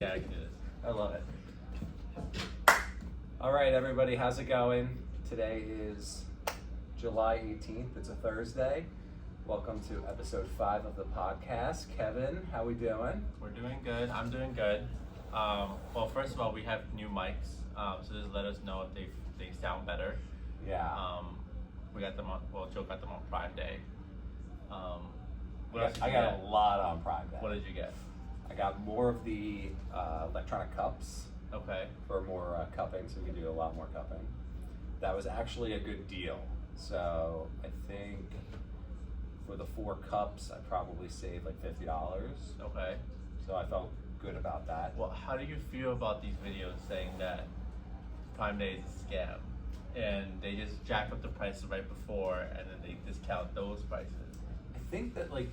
Yeah, I can do this. I love it. All right, everybody, how's it going? Today is July 18th. It's a Thursday. Welcome to episode 5 of the podcast. Kevin, how we doing? We're doing good. I'm doing good. Well, first of all, we have new mics, so just let us know if they sound better. Yeah. We got them on. Well, Joe got them on Prime Day. What else did I you got get? a lot on Prime Day. What did you get? I got more of the electronic cups Okay. for more cupping, so we can do a lot more cupping. That was actually a good deal. So I think for the 4 cups, I probably saved like $50. Okay. So I felt good about that. Well, how do you feel about these videos saying that Prime Day is a scam, and they just jack up the prices right before, and then they discount those prices? I think that like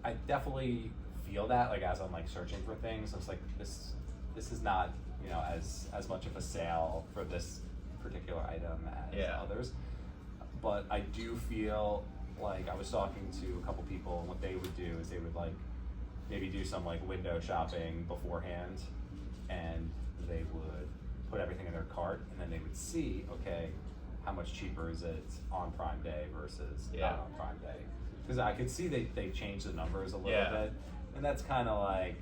I definitely feel that like as I'm like searching for things, it's like this is not, you know, as much of a sale for this particular item as others. But I do feel like I was talking to a couple people, and what they would do is they would like maybe do some like window shopping beforehand, and they would put everything in their cart, and then they would see, okay, how much cheaper is it on Prime Day versus not on Prime Day? Because I could see they changed the numbers a little bit, and that's kind of like,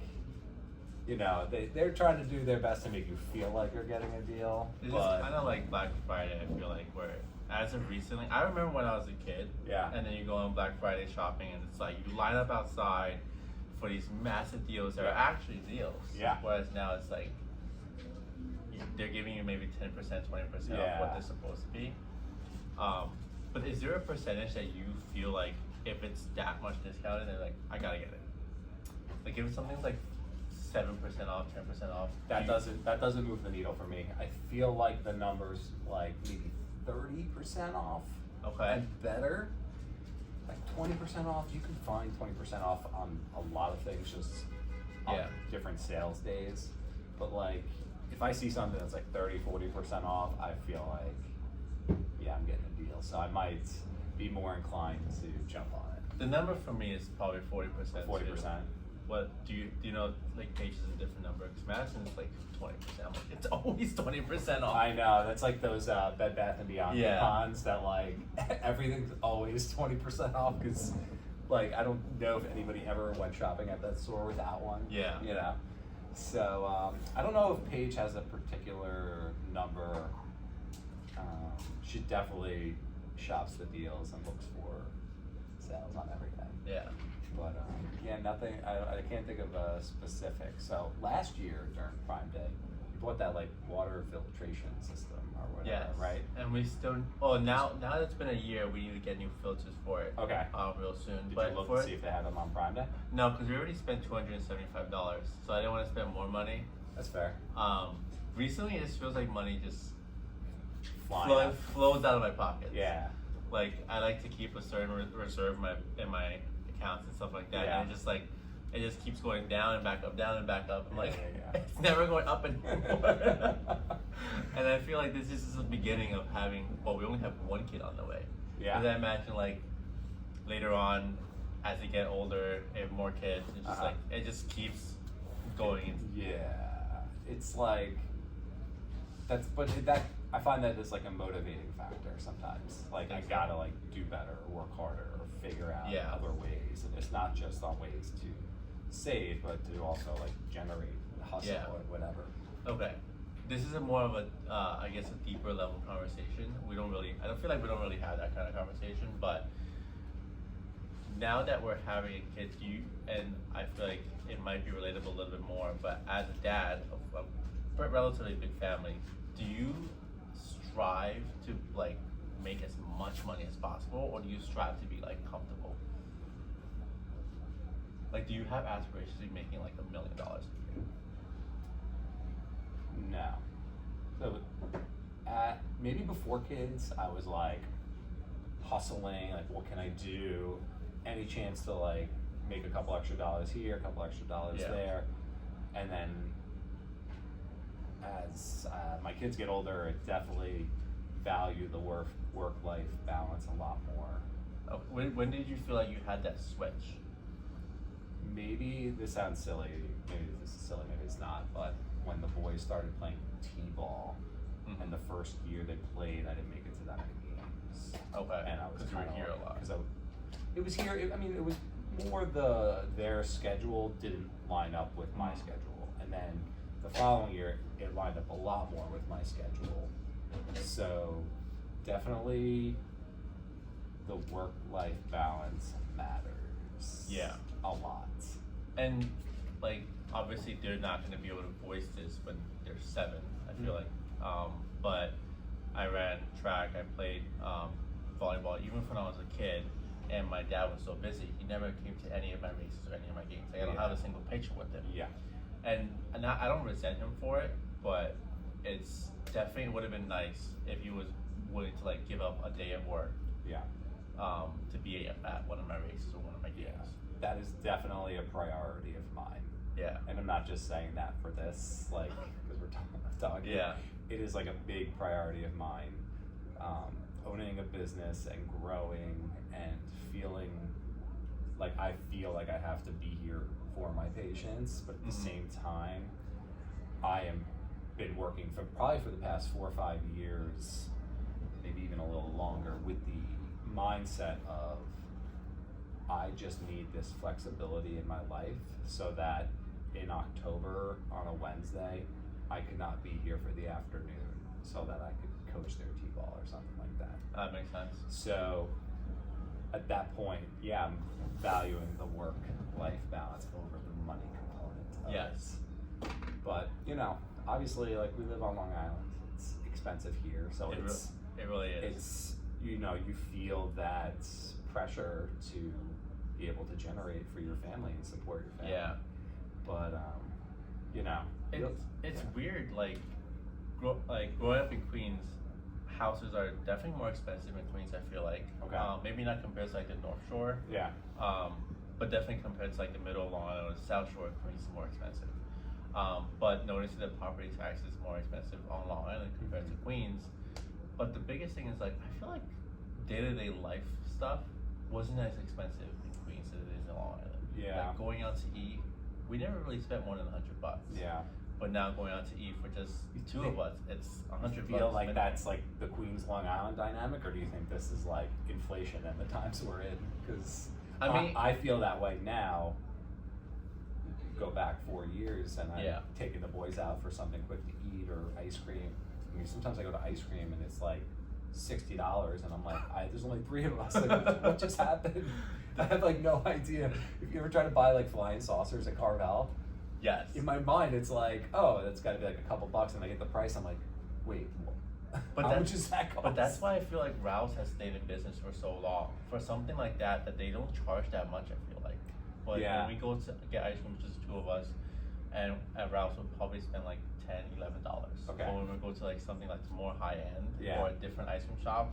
you know, they're trying to do their best to make you feel like you're getting a deal. It's but kind of like Black Friday, I feel like, where as of recently, I remember when I was a kid, and then you go on Black Friday shopping, and it's like you line up outside for these massive deals that are actually deals. Whereas now it's like they're giving you maybe 10%, 20% off what they're supposed to be. But is there a percentage that you feel like if it's that much discounted, then like I gotta get it? Like if something's like 7% off, 10% off, that doesn't move the needle for me. I feel like the numbers like maybe 30% off, and better, like 20% off. You can find 20% off on a lot of things, just on different sales days. But like if I see something that's like 30-40% off, I feel like I'm getting a deal. So I might be more inclined to jump on it. The number for me is probably 40%. 40%. What do you know? Like Page is a different number because Madison is like 20%. I'm like, it's always 20% off. I know, that's like those Bed Bath and Beyond coupons that like everything's always 20% off, because like I don't know if anybody ever went shopping at that store without one. You know. So I don't know if Paige has a particular number. She definitely shops the deals and looks for sales on everything. But nothing. I can't think of a specific. So last year during Prime Day, you bought that like water filtration system or whatever, right? And we still. Oh, now that it's been a year, we need to get new filters for it. Okay. Real soon. Did you look to see if they have them on Prime Day? No, because we already spent $275, so I didn't want to spend more money. That's fair. Recently, it just feels like money just flows out of my pockets. Like I like to keep a certain reserve in my accounts and stuff like that, and it just keeps going down and back up, down and back up. I'm like, it's never going up anymore. And I feel like this is just the beginning of having. Well, we only have one kid on the way. Because I imagine like later on, as they get older, and more kids, it's just like it just keeps going. It's like I find that it's like a motivating factor sometimes. Like I gotta like do better, or work harder, or figure out other ways. And it's not just on ways to save, but to also like generate hustle or whatever. Okay. This is more of a, I guess, a deeper level conversation. I don't feel like we don't really have that kind of conversation, but now that we're having kids, and I feel like it might be relatable a little bit more, but as a dad of a relatively big family, do you strive to like make as much money as possible, or do you strive to be like comfortable? Like, do you have aspirations of making like $1 million a year? No. So maybe before kids, I was like hustling, like what can I do? Any chance to like make a couple extra dollars here, a couple extra dollars there. And then as my kids get older, I definitely value the work-life balance a lot more. When did you feel like you had that switch? maybe this sounds silly, maybe this is silly, maybe it's not, but when the boys started playing t-ball, and the first year they played, I didn't make it to that many games. Okay. And I was because you were here a lot. Because it was here. It was more their schedule didn't line up with my schedule, and then the following year it lined up a lot more with my schedule. So definitely, the work-life balance matters. Yeah. A lot. And like obviously they're not going to be able to voice this when they're 7. I feel like, but I ran track. I played volleyball even when I was a kid, and my dad was so busy. He never came to any of my races or any of my games. Like, I don't have a single picture with him. Yeah. And I don't resent him for it, but it's definitely would have been nice if he was willing to like give up a day of work. Yeah. To be at one of my races or one of my games. Yeah. That is definitely a priority of mine. Yeah. And I'm not just saying that for this, like, because we're talking. Yeah. It is like a big priority of mine. Owning a business and growing and feeling like I feel like I have to be here for my patients, but at the same time, I am been working for the past 4 or 5 years, maybe even a little longer, with the mindset of I just need this flexibility in my life so that in October on a Wednesday, I could not be here for the afternoon so that I could coach their t-ball or something like that. That makes sense. So at that point, yeah, I'm valuing the work-life balance over the money component of Yes. it. But, obviously, like, we live on Long Island. It's expensive here, so It really is. It's, you feel that pressure to be able to generate for your family and support your family. Yeah. But, it's weird, like growing up in Queens, houses are definitely more expensive in Queens, I feel like. Okay. Maybe not compared to like the North Shore. Yeah. But definitely compared to like the middle of Long Island or the South Shore, Queens is more expensive. But noticing that property tax is more expensive on Long Island compared to Queens. But the biggest thing is, like, I feel like day-to-day life stuff wasn't as expensive in Queens as it is in Long Island. Yeah. Like going out to eat, we never really spent more than $100. Yeah. But now going out to eat for just two of us, it's $100. Do you feel like that's like the Queens Long Island dynamic, or do you think this is like inflation and the times we're in? Because I feel that way now. Go back 4 years and I'm taking the boys out for something quick to eat or ice cream. I mean, sometimes I go to ice cream and it's like $60 and I'm like, there's only 3 of us. Like, what just happened? I have like no idea. If you ever try to buy like flying saucers at Carvel, yes. In my mind it's like, oh, that's got to be like a couple bucks, and I get the price. I'm like, wait, how much is that cost? But that's why I feel like Rouse has stayed in business for so long. For something like that they don't charge that much, I feel like. But when we go to get ice cream, just 2 of us, and at Rouse we'll probably spend like $10, $11. Okay. But when we go to like something that's more high end or a different ice cream shop,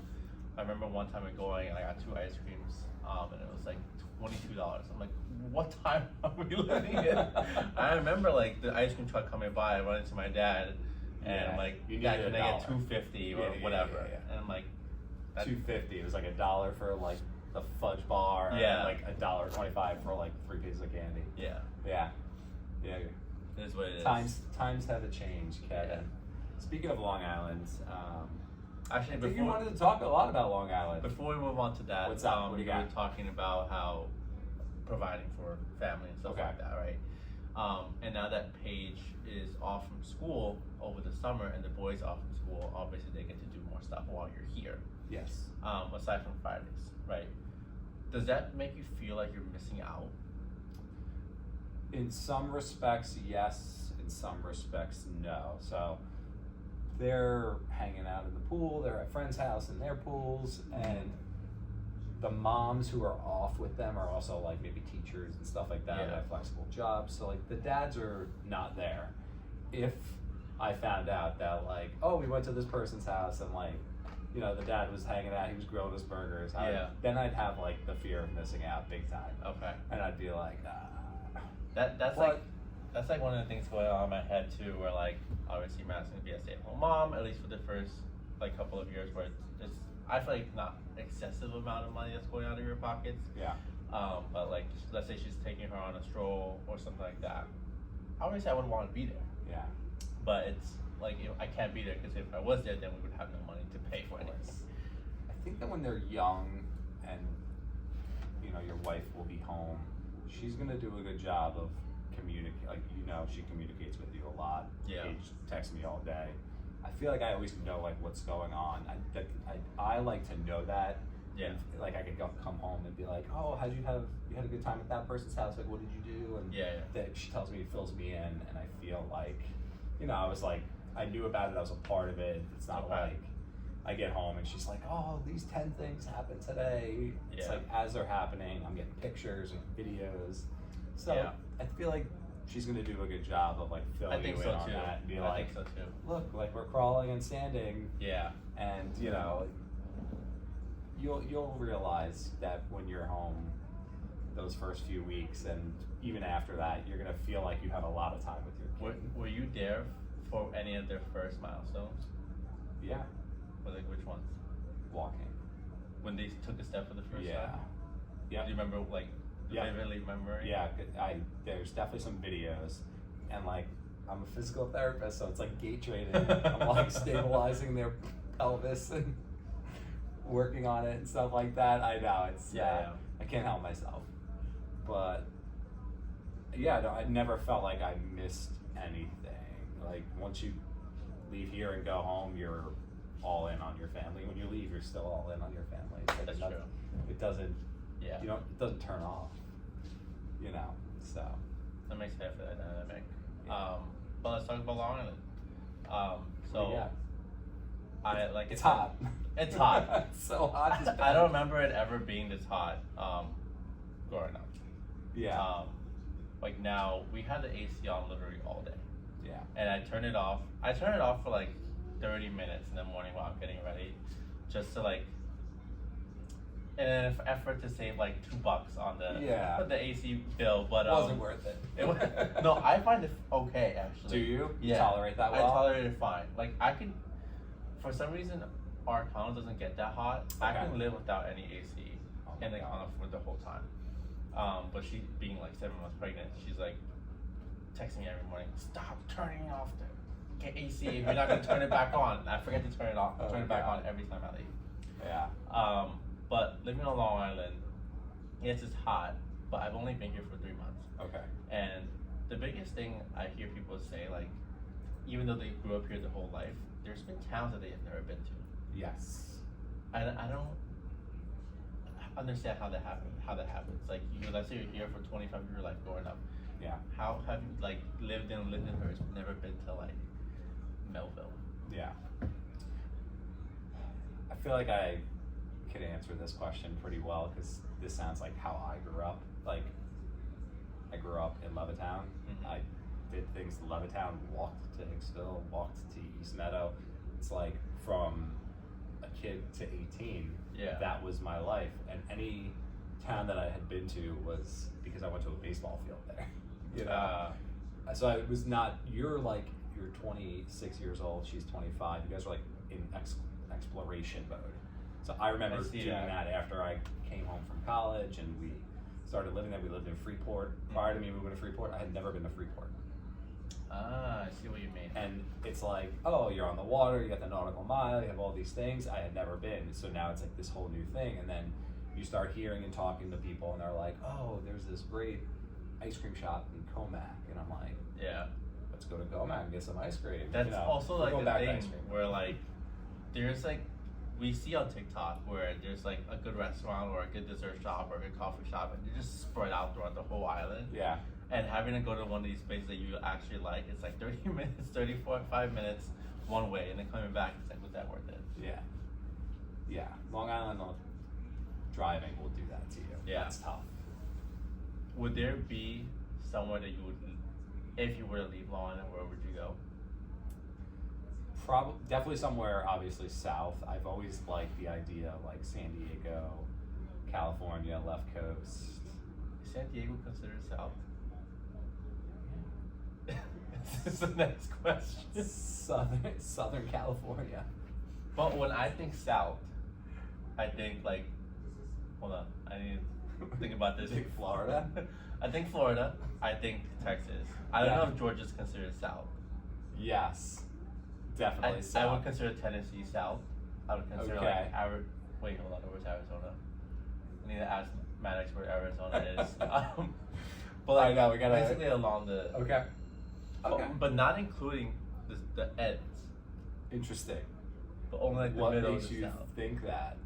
I remember one time we're going and I got 2 ice creams, and it was like $22. I'm like, what time are we living in? I remember like the ice cream truck coming by, I run into my dad, and I'm like, Dad, can I get $2.50 or whatever? And I'm like, $2.50. It was like $1 for like the fudge bar, and like $1.25 for like 3 pieces of candy. Yeah. It is what it is. Times have changed, Kevin. Yeah. Speaking of Long Island, actually, I think you wanted to talk a lot about Long Island. Before we move on to that, what's up? What do you got? We were talking about how providing for family and stuff like that, right? And now that Paige is off from school over the summer and the boys off from school, obviously they get to do more stuff while you're here. Yes. Aside from Fridays, right? Does that make you feel like you're missing out? In some respects, yes. In some respects, no. So they're hanging out in the pool, they're at friends' house in their pools, and the moms who are off with them are also like maybe teachers and stuff like that that have flexible jobs. So like the dads are not there. If I found out that like, oh, we went to this person's house and like, the dad was hanging out, he was grilling his burgers, then I'd have like the fear of missing out big time. Okay. And I'd be like, That's like one of the things going on in my head too, where like obviously Matt's gonna be a stay-at-home mom, at least for the first like couple of years, where I feel like not excessive amount of money that's going out of your pockets. Yeah. But like, let's say she's taking her on a stroll or something like that. Obviously, I would want to be there. Yeah. But it's like, you know, I can't be there because if I was there, then we would have no money to pay for anything. I think that when they're young and, you know, your wife will be home, she's gonna do a good job of communicate. Like, you know, she communicates with you a lot. Yeah. She texts me all day. I feel like I always know like what's going on. I like to know that. Yeah. And, like, I could come home and be like, oh, you had a good time at that person's house? Like, what did you do? And Yeah. that she tells me, fills me in, and I feel like, you know, I was like, I knew about it. I was a part of it. It's not like I get home and she's like, oh, these 10 things happened today. It's like as they're happening, I'm getting pictures and videos. So I feel like she's gonna do a good job of like filling you in on that and be like, I think so too. Look, like we're crawling and standing. Yeah. And you know, you'll realize that when you're home those first few weeks, and even after that, you're gonna feel like you have a lot of time with your kid. Were you there for any of their first milestones? Yeah. Or like which ones? Walking. When they took a step for the first Yeah. time? Yeah. Do you remember like vividly remembering? Yeah, there's definitely some videos, and like I'm a physical therapist, so it's like gait training. I'm like stabilizing their pelvis and working on it and stuff like that. I know it's I can't help myself, but yeah, no, I never felt like I missed anything. Like once you leave here and go home, you're all in on your family. When you leave, you're still all in on your family. It's like That's true. It doesn't. Yeah. It doesn't turn off. You know. So. That makes sense for that dynamic. But let's talk about Long Island. I like it's hot. It's hot. It's so hot. I don't remember it ever being this hot growing up. Yeah. Like now we had the AC on literally all day. Yeah. And I turn it off. I turn it off for like 30 minutes in the morning while I'm getting ready, just to like, in an effort to save like $2 on the AC bill. But it wasn't worth it. No, I find it okay actually. Do you? Yeah. You tolerate that well? I tolerate it fine. Like I can, for some reason, our condo doesn't get that hot. Okay. I can live without any AC in the condo for the whole time. But she, being like 7 months pregnant, she's like texting me every morning, stop turning off the AC if you're not gonna turn it back on. I forget to turn it off, turn it back on every time I leave. Yeah. But living on Long Island, yes, it's hot, but I've only been here for 3 months. Okay. And the biggest thing I hear people say, like, even though they grew up here their whole life, there's been towns that they have never been to. Yes. And I don't understand how that happens. Like, let's say you're here for 25 years of your life growing up. Yeah. How have you like lived in Lindenhurst but never been to like Melville? Yeah. I feel like I could answer this question pretty well because this sounds like how I grew up. Like, I grew up in Levittown. Mm-hmm. I did things in Levittown, walked to Hicksville, walked to East Meadow. It's like from a kid to 18, that was my life. And any town that I had been to was because I went to a baseball field there. You know? So I was not, you're 26 years old, she's 25. You guys are like in exploration mode. So I remember doing that after I came home from college and we started living there. We lived in Freeport. Prior to me moving to Freeport, I had never been to Freeport. I see what you mean. And it's like, oh, you're on the water, you got the nautical mile, you have all these things. I had never been. So now it's like this whole new thing. And then you start hearing and talking to people and they're like, oh, there's this great ice cream shop in Comac. And I'm like, let's go to Comac and get some ice cream. That's also like the thing where like, there's like, we see on TikTok where there's like a good restaurant or a good dessert shop or a good coffee shop and they're just spread out throughout the whole island. Yeah. And having to go to one of these places that you actually like, it's like 30 minutes, 35 minutes one way, and then coming back, it's like, was that worth it? Yeah. Yeah. Long Island driving will do that to you. Yeah. That's tough. Would there be somewhere that you would, if you were to leave Long Island, where would you go? Definitely somewhere, obviously, south. I've always liked the idea of like San Diego, California, left coast. Is San Diego considered south? This is the next question. Southern California. But when I think south, I think like, hold on, I need to think about this. You think Florida? I think Florida. I think Texas. I don't know if Georgia's considered south. Yes, definitely south. I would consider Tennessee south. I would consider like wait, hold on, where's Arizona? I need to ask Maddox where Arizona is. But like, I know we gotta basically along the okay. But not including the ends. Interesting. But only like the what middle makes of the you south. think that?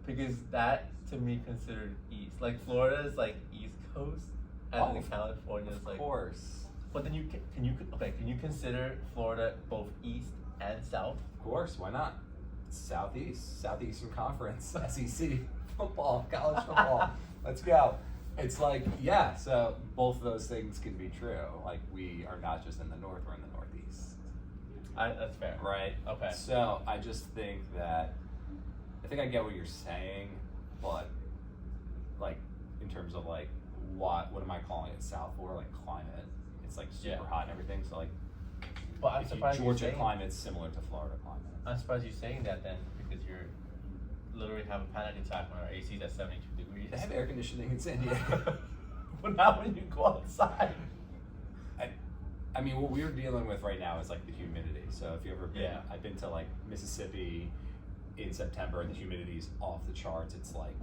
Because that to me considered east. Like Florida is like east coast, and then California is like. Of course. But then can you consider Florida both east and south? Of course, why not? Southeastern Conference, SEC football, college football. Let's go. It's like, yeah, so both of those things can be true. Like, we are not just in the north, we're in the northeast. That's fair. Right? Okay. So, I just think that, I think I get what you're saying, but, like, in terms of, like, what am I calling it south for? Like, climate. It's, like, super hot and everything, so, like, but I'm surprised Georgia climate's similar to Florida climate. I'm surprised you're saying that then, because you're literally have a panic attack when our AC's at 72 degrees. They have air conditioning in San Diego. But not when you go outside. I mean, what we're dealing with right now is like the humidity. So if you ever been, I've been to like Mississippi in September and the humidity's off the charts. It's like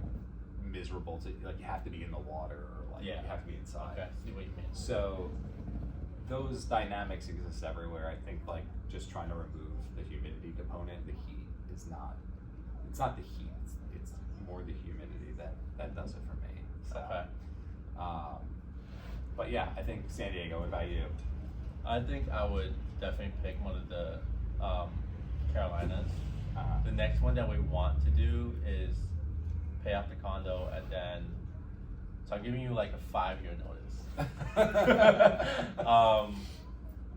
miserable to, like, you have to be in the water or like you have to be inside. Okay, I see what you mean. So those dynamics exist everywhere. I think like just trying to remove the humidity component, the heat is not, it's not the heat, it's more the humidity that does it for me. So, okay. But yeah, I think San Diego. What about you? I think I would definitely pick one of the Carolinas. The next one that we want to do is pay off the condo, and then so I'm giving you like a 5-year notice.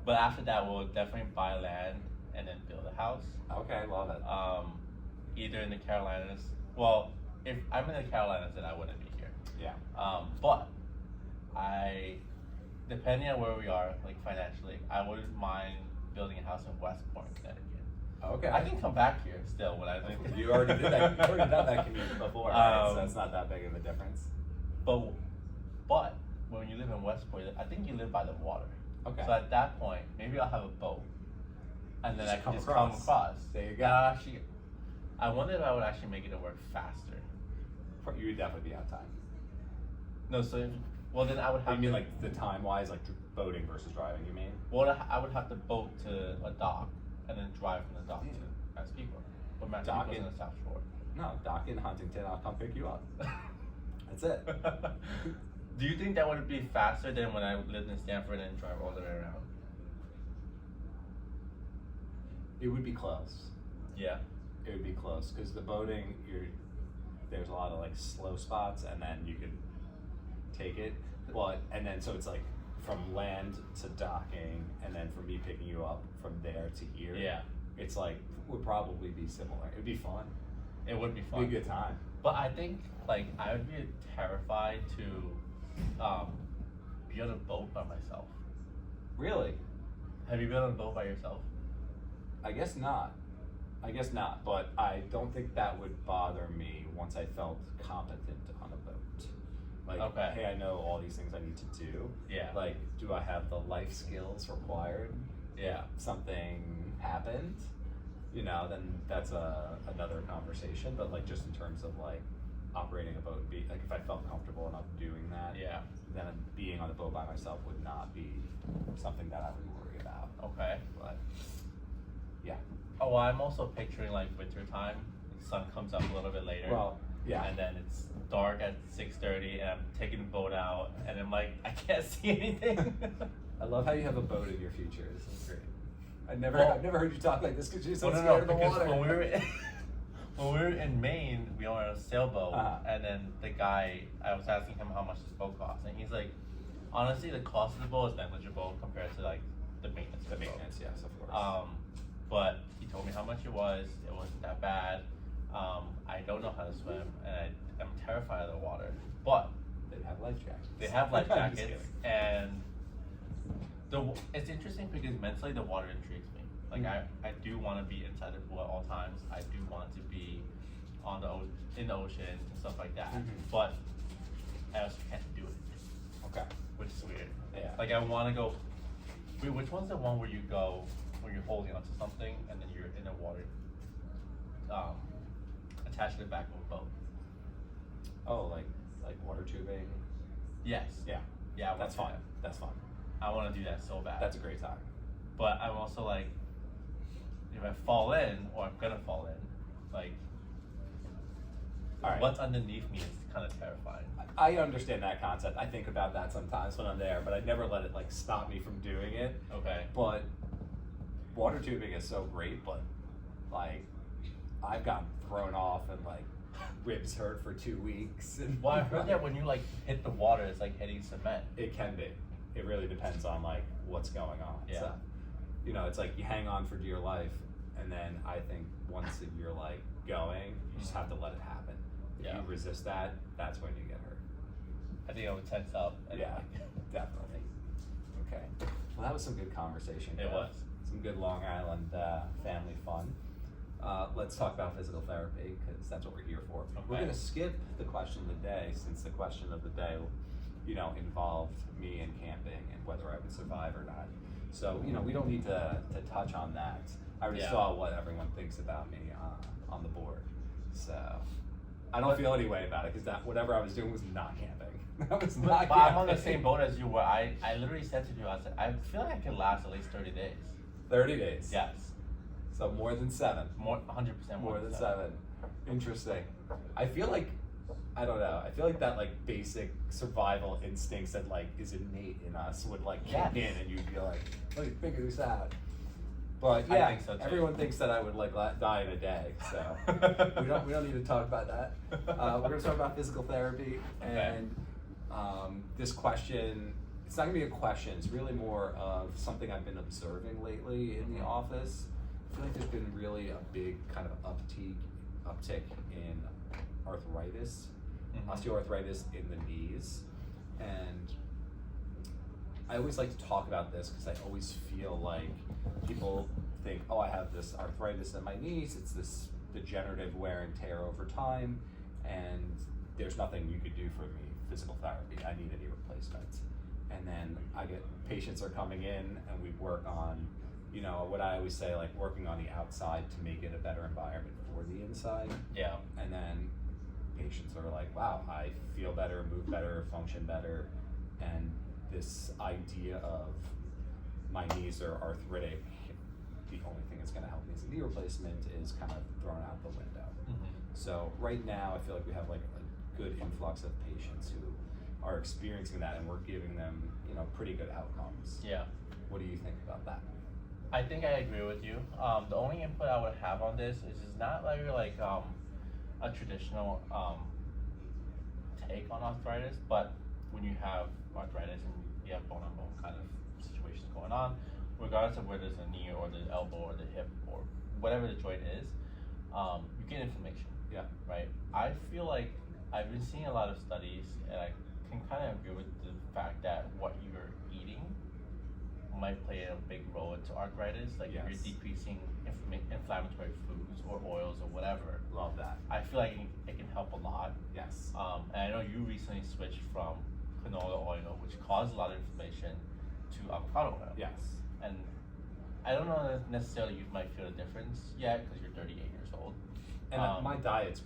But after that, we'll definitely buy land and then build a house. Okay, love it. Either in the Carolinas. Well, if I'm in the Carolinas, then I wouldn't be here. Yeah. But depending on where we are, like financially, I wouldn't mind building a house in West Point, Connecticut. Okay. I can come back here still when I think. You already did that. You've already done that commute before, right? So it's not that big of a difference. But when you live in West Point, I think you live by the water. Okay. So at that point, maybe I'll have a boat, and then I can just come across. There you go. Actually, I wonder if I would actually make it work faster. You would definitely be on time. No, so then I would have. You mean like the time wise, like boating versus driving? You mean? Well, I would have to boat to a dock and then drive from the dock to Massapequa. But Massapequa's in the South Shore. No, dock in Huntington. I'll come pick you up. That's it. Do you think that would be faster than when I lived in Stanford and drive all the way around? It would be close. Yeah. It would be close because the boating, there's a lot of like slow spots, and then you can take it. Well, and then so it's like from land to docking, and then from me picking you up from there to here. Yeah. It's like would probably be similar. It'd be fun. It would be fun. It'd be a good time. But I think like I would be terrified to be on a boat by myself. Really? Have you been on a boat by yourself? I guess not. But I don't think that would bother me once I felt competent on a boat. Like, okay. Hey, I know all these things I need to do. Yeah. Like, do I have the life skills required? Yeah. Something happened, then that's another conversation. But like, just in terms of like operating a boat, like if I felt comfortable enough doing that, then being on the boat by myself would not be something that I would worry about. Okay. But yeah. Oh, well, I'm also picturing like winter time. The sun comes up a little bit later. Well, yeah. And then it's dark at 6:30, and I'm taking the boat out, and I'm like, I can't see anything. I love how you have a boat in your future. This is great. I've never heard you talk like this because you're so scared of the water. When we were in Maine, we were on a sailboat, and then the guy, I was asking him how much this boat cost, and he's like, honestly, the cost of the boat is negligible compared to like the maintenance. The maintenance, yes, of course. But he told me how much it was. It wasn't that bad. I don't know how to swim, and I'm terrified of the water. But they have life jackets. They have life jackets, and it's interesting because mentally the water intrigues me. Like I do want to be inside the pool at all times. I do want to be on in the ocean and stuff like that. Mm-hmm. But I also can't do it. Okay. Which is weird. Yeah. Like I want to go. Wait, which one's the one where you go where you're holding onto something and then you're in the water, attached to the back of a boat? Oh, like water tubing. Yes. Yeah. Yeah. That's fun. That's fun. I want to do that so bad. That's a great time. But I'm also like, if I fall in, or I'm gonna fall in, like, all right. What's underneath me is kind of terrifying. I understand that concept. I think about that sometimes when I'm there, but I never let it like stop me from doing it. Okay. But water tubing is so great, but like I've gotten thrown off and like ribs hurt for 2 weeks. And well, I heard that when you like hit the water, it's like hitting cement. It can be. It really depends on like what's going on. Yeah. So, you know, it's like you hang on for dear life, and then I think once you're like going, you just have to let it happen. If you resist that, that's when you get hurt. I think I would tense up. Yeah, definitely. Okay. Well, that was some good conversation. It was. Some good Long Island family fun. Let's talk about physical therapy, because that's what we're here for. Okay. We're going to skip the question of the day, since the question of the day, you know, involved me and camping and whether I would survive or not. So, you know, we don't need to touch on that. I already saw what everyone thinks about me on the board. So, I don't feel any way about it, because that whatever I was doing was not camping. That was not but camping. I'm on the same boat as you were. I literally said to you, I said, I feel like I can last at least 30 days. 30 days? Yes. So more than 7. 100% more than 7. Interesting. I feel like, I don't know, I feel like that like basic survival instincts that like is innate in us would like kick in, and you'd be like, let me figure this out. But yeah, I think so too. Everyone thinks that I would like die in a day, so we don't need to talk about that. We're gonna talk about physical therapy, and this question, it's not gonna be a question, it's really more of something I've been observing lately in the office. I feel like there's been really a big kind of uptick in arthritis, osteoarthritis in the knees, and I always like to talk about this because I always feel like people think, oh, I have this arthritis in my knees, it's this degenerative wear and tear over time, and there's nothing you could do for me, physical therapy, I need a knee replacement. And then I get, patients are coming in and we work on, you know, what I always say, like working on the outside to make it a better environment for the inside. Yeah. And then patients are like, wow, I feel better, move better, function better. And this idea of my knees are arthritic, the only thing that's gonna help me is a knee replacement, is kind of thrown out the window. So right now, I feel like we have like a good influx of patients who are experiencing that, and we're giving them, you know, pretty good outcomes. Yeah. What do you think about that? I think I agree with you. The only input I would have on this is it's not like a traditional take on arthritis, but when you have arthritis and you have bone on bone kind of situations going on, regardless of whether it's a knee or the elbow or the hip or whatever the joint is, you get inflammation. Yeah. Right? I feel like I've been seeing a lot of studies, and I can kind of agree with the fact that what you're eating might play a big role into arthritis. Like if you're decreasing inflammatory foods or oils or whatever. Love that. I feel like it can help a lot. Yes. And I know you recently switched from canola oil, which caused a lot of inflammation, to avocado oil. Yes. And I don't know that necessarily you might feel a difference yet because you're 38 years old. And my diet's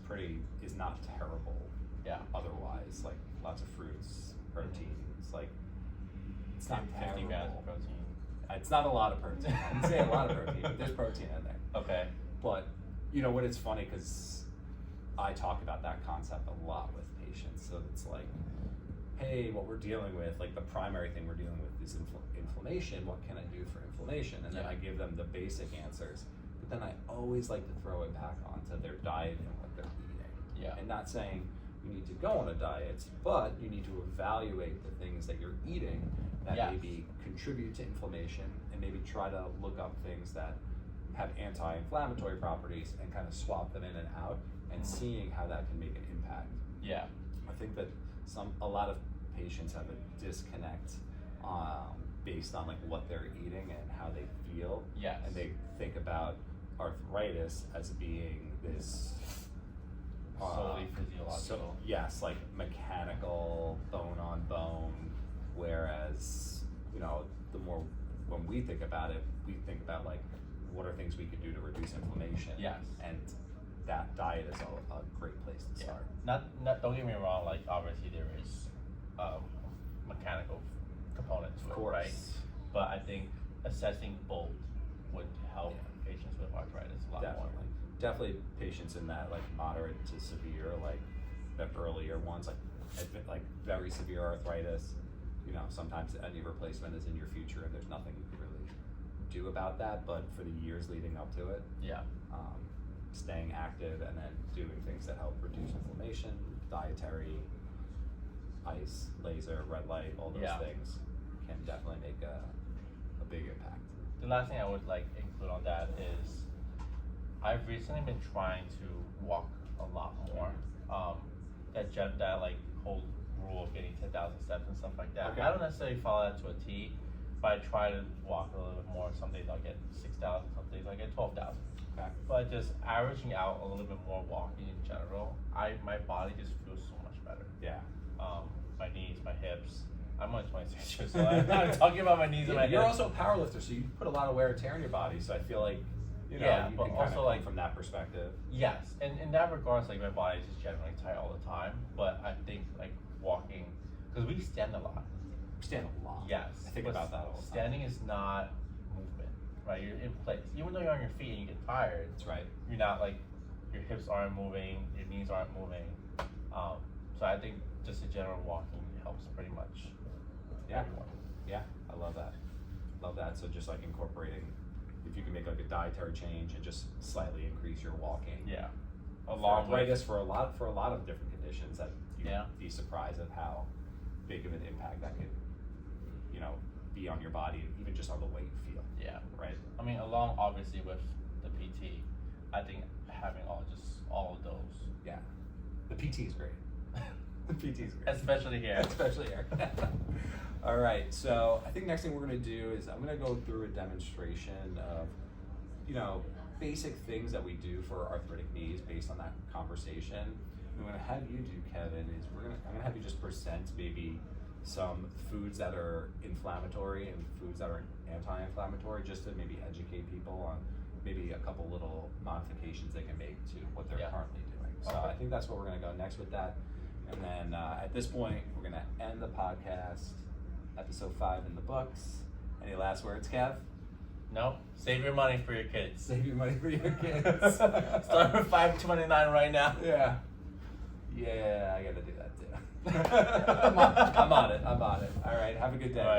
is not terrible. Yeah. Otherwise, like lots of fruits, proteins, like it's not 50 grams of protein. It's not a lot of protein. I didn't say a lot of protein, but there's protein in there. Okay. But you know what? It's funny because I talk about that concept a lot with patients. So it's like, hey, what we're dealing with, like the primary thing we're dealing with is inflammation. What can I do for inflammation? And then I give them the basic answers. But then I always like to throw it back onto their diet and what they're eating. Yeah. And not saying you need to go on a diet, but you need to evaluate the things that you're eating that maybe contribute to inflammation, and maybe try to look up things that have anti-inflammatory properties and kind of swap them in and out, and seeing how that can make an impact. Yeah. I think that a lot of patients have a disconnect based on like what they're eating and how they feel. Yes. And they think about arthritis as being this solely physiological. So, yes, like mechanical, bone on bone. Whereas, you know, the more when we think about it, we think about like what are things we could do to reduce inflammation. Yes. And that diet is a great place to start. Not don't get me wrong, like obviously there is mechanical components to it, right? But I think assessing both would help patients with arthritis a lot more. Definitely patients in that like moderate to severe, like the earlier ones, like very severe arthritis. You know, sometimes a knee replacement is in your future and there's nothing you can really do about that, but for the years leading up to it, staying active and then doing things that help reduce inflammation, dietary, ice, laser, red light, all those things can definitely make a big impact. The last thing I would like include on that is I've recently been trying to walk a lot more. That like whole rule of getting 10,000 steps and stuff like that. Okay. I don't necessarily follow that to a T, but I try to walk a little bit more. Some days I'll get 6,000, some days I'll get 12,000. Okay. But just averaging out a little bit more walking in general, my body just feels so much better. Yeah. My knees, my hips. I'm only 26 years old. I'm not talking about my knees and my hips. You're also a powerlifter, so you put a lot of wear and tear in your body. So I feel like you can also like from that perspective. Yes, and in that regards, like my body's just generally tight all the time. But I think like walking, because we stand a lot. We stand a lot. Yes. I think about that all the time. Standing is not movement, right? You're in place. Even though you're on your feet and you get tired. That's right. You're not like, your hips aren't moving, your knees aren't moving. So I think just a general walking helps pretty much everyone. Yeah, I love that. Love that. So just like incorporating, if you can make like a dietary change and just slightly increase your walking. Yeah. Along with arthritis for a lot of different conditions that you'd be surprised at how big of an impact that could, you know, be on your body, even just on the way you feel. Yeah. Right. I mean, along obviously with the PT, I think having all of those. Yeah. The PT is great. The PT is great. Especially here. Especially here. All right. So I think next thing we're going to do is I'm going to go through a demonstration of, you know, basic things that we do for arthritic knees based on that conversation. And what I'm going to have you do, Kevin, is I'm going to have you just present maybe some foods that are inflammatory and foods that are anti-inflammatory, just to maybe educate people on maybe a couple little modifications they can make to what they're currently doing. So I think that's where we're going to go next with that. And then at this point, we're going to end the podcast. Episode 5 in the books. Any last words, Kev? Nope. Save your money for your kids. Save your money for your kids. Start with $5.29 right now. Yeah. Yeah, I got to do that too. I'm on it. All right. Have a good day.